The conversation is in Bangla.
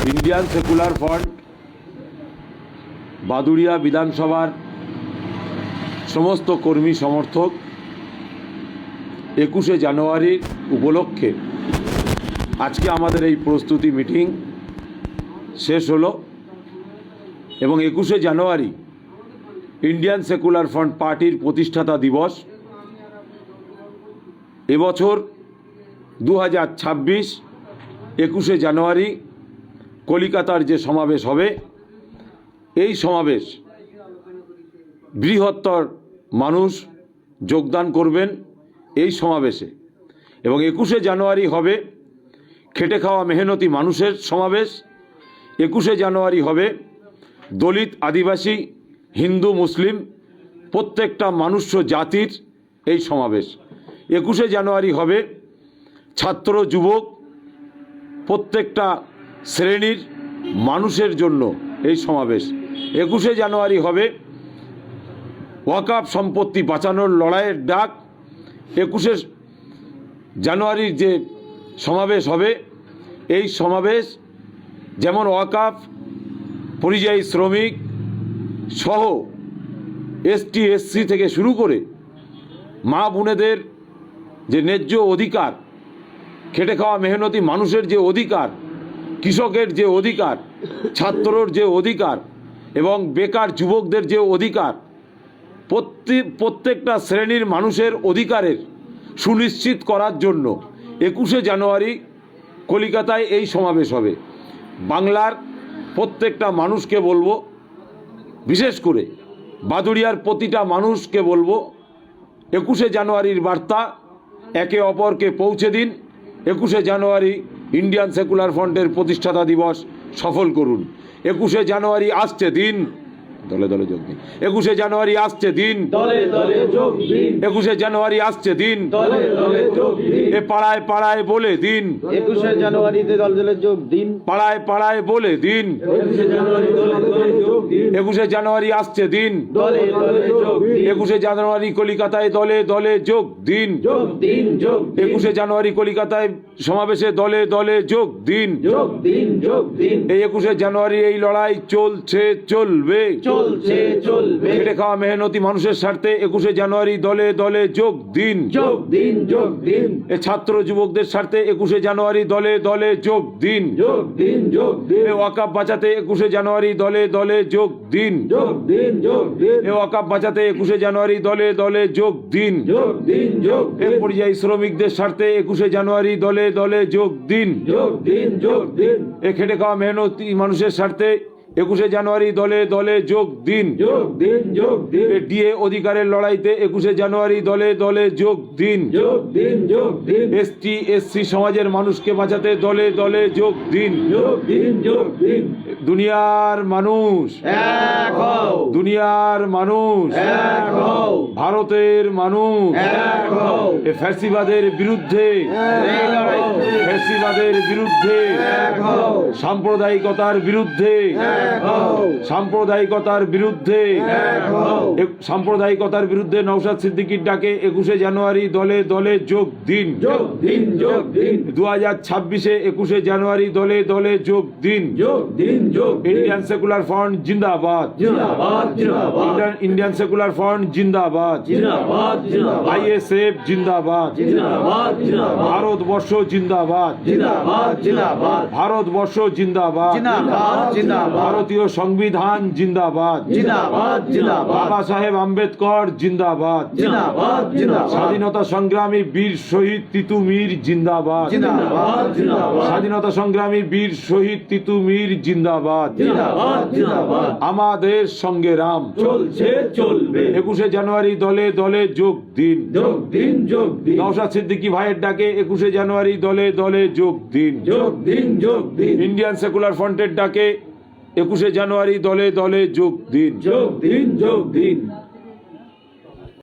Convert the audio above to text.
ইন্ডিয়ান সেকুলার ফ্রন্ট বাদুড়িয়া বিধানসভার সমস্ত কর্মী সমর্থক 21শে জানুয়ারির উপলক্ষে আজকে আমাদের এই প্রস্তুতি মিটিং শেষ হলো এবং 21শে জানুয়ারি ইন্ডিয়ান সেকুলার ফ্রন্ট পার্টির প্রতিষ্ঠাতা দিবস। এবছর 2026 21শে জানুয়ারি কলিকাতার যে সমাবেশ হবে, এই সমাবেশ বৃহত্তর মানুষ যোগদান করবেন এই সমাবেশে এবং 21শে জানুয়ারি হবে খেটে খাওয়া মেহনতি মানুষের সমাবেশ। 21শে জানুয়ারি হবে দলিত, আদিবাসী, হিন্দু, মুসলিম প্রত্যেকটা মনুষ্য জাতির এই সমাবেশ। 21শে জানুয়ারি হবে ছাত্র, যুবক প্রত্যেকটা শ্রেণীর মানুষের জন্য এই সমাবেশ। 21শে জানুয়ারি হবে ওয়াকফ সম্পত্তি বাঁচানোর লড়াইয়ের ডাক। 21শে জানুয়ারির যে সমাবেশ হবে, এই সমাবেশ যেমন ওয়াকফ, পরিযায়ী শ্রমিক সহ এসটি, এসসি থেকে শুরু করে মা বোনেদের যে ন্যায্য অধিকার, খেটে খাওয়া মেহনতি মানুষের যে অধিকার, কৃষকের যে অধিকার, ছাত্রর যে অধিকার এবং বেকার যুবকদের যে অধিকার, প্রত্যেকটা শ্রেণীর মানুষের অধিকারের সুনিশ্চিত করার জন্য 21শে জানুয়ারি কলিকাতায় এই সমাবেশ হবে। বাংলার প্রত্যেকটা মানুষকে বলবো, বিশেষ করে বাদুড়িয়ার প্রতিটা মানুষকে বলবো, 21শে জানুয়ারির বার্তা একে অপরকে পৌঁছে দিন। 21শে জানুয়ারি ইন্ডিয়ান সেকুলার ফ্রন্টের প্রতিষ্ঠাতা দিবস সফল করুন। 21শে জানুয়ারি আসছে দিন, দলে দলে যোগ দিন। 21শে জানুয়ারি আসছে দিন, দলে দলে যোগ দিন। 21শে জানুয়ারি আসছে দিন, দলে দলে যোগ দিন। এ পাড়ায় পাড়ায় বলে দিন, 21শে জানুয়ারিতে দলে দলে যোগ দিন। পাড়ায় পাড়ায় বলে দিন, 21শে জানুয়ারি দলে দলে যোগ দিন। 21শে জানুয়ারি আসছে দিন, দলে দলে যোগ দিন। 21শে জানুয়ারি কলিকাতায় দলে দলে যোগ দিন, যোগ দিন, যোগ দিন। 21শে জানুয়ারি কলিকাতায় সমাবেশে দলে দলে যোগ দিন, যোগ দিন, যোগ দিন। এই 21শে জানুয়ারি এই লড়াই চলছে, চলবে, চলছে, চলবে। খেটে খাওয়া মেহনতি মানুষের স্বার্থে 21শে জানুয়ারি দলে দলে যোগ দিন, যোগ দিন, যোগ দিন। এ ছাত্র যুবকদের স্বার্থে 21শে জানুয়ারি দলে দলে যোগ দিন, যোগ দিন, যোগ দিন। এ ওয়াকফ বাঁচাতে 21শে জানুয়ারি দলে দলে যোগ দিন, যোগ দিন, যোগ দিন। এ ওয়াকফ বাঁচাতে 21শে জানুয়ারি দলে দলে যোগ দিন, যোগ দিন, যোগ দিন। এ পরিযায়ী শ্রমিকদের স্বার্থে 21শে জানুয়ারি দলে দলে যোগ দিন, যোগ দিন, যোগ দিন। এ খেটে খাওয়া মেহনতি মানুষের স্বার্থে 21শে জানুয়ারি দলে দলে যোগ দিন, যোগ দিন, যোগ দিন। ডিএ অধিকারের লড়াইতে 21শে জানুয়ারি দলে দলে যোগ দিন, যোগ দিন, যোগ দিন। এসটি, এসসি সমাজের মানুষকে বাঁচাতে দলে দলে যোগ দিন, যোগ দিন, যোগ দিন। দুনিয়ার মানুষ এক হও, দুনিয়ার মানুষ এক হও, ভারতের মানুষ এক হও। এ ফ্যাসিবাদের বিরুদ্ধে, ফ্যাসিবাদের বিরুদ্ধে এক হও, সাম্প্রদায়িকতার বিরুদ্ধে সাম্প্রদায়িকতার বিরুদ্ধে, সাম্প্রদায়িকতার বিরুদ্ধে নওশাদ সিদ্দিকীর ডাকে 21শে জানুয়ারি দলে দলে যোগ দিন, যোগ দিন, যোগ দিন। 2026-এ 21শে জানুয়ারি দলে দলে যোগ দিন, যোগ দিন, যোগ দিন। ইন্ডিয়ান সেকুলার ফ্রন্ট জিন্দাবাদ, জিন্দাবাদ, জিন্দাবাদ। ইন্ডিয়ান সেকুলার ফ্রন্ট জিন্দাবাদ, জিন্দাবাদ, জিন্দাবাদ। আইএসএফ জিন্দাবাদ, জিন্দাবাদ, জিন্দাবাদ। ভারতবর্ষ জিন্দাবাদ, জিন্দাবাদ, জিন্দাবাদ। ভারতবর্ষ জিন্দাবাদ, জিন্দাবাদ, জিন্দাবাদ। ভারতীয় সংবিধান জিন্দাবাদ, জিন্দাবাদ, জিন্দাবাদ। বাবা সাহেব আম্বেদকর জিন্দাবাদ, জিন্দাবাদ, জিন্দাবাদ। স্বাধীনতা সংগ্রামী বীর শহীদ তিতুমির জিন্দাবাদ, জিন্দাবাদ, জিন্দাবাদ। স্বাধীনতা সংগ্রামী বীর শহীদ তিতুমির জিন্দাবাদ, জিন্দাবাদ, জিন্দাবাদ। আমাদের সঙ্গে রাম চলছে, চলবে। 21শে জানুয়ারি দলে দলে যোগ দিন, যোগ দিন, যোগ দিন। নওশাদ সিদ্দিকী ভাইয়ের ডাকে 21শে জানুয়ারি দলে দলে যোগ দিন, যোগ দিন, যোগ দিন। ইন্ডিয়ান সেকুলার ফ্রন্টের ডাকে 21শে জানুয়ারি দলে দলে যোগ দিন, যোগ দিন, যোগ দিন।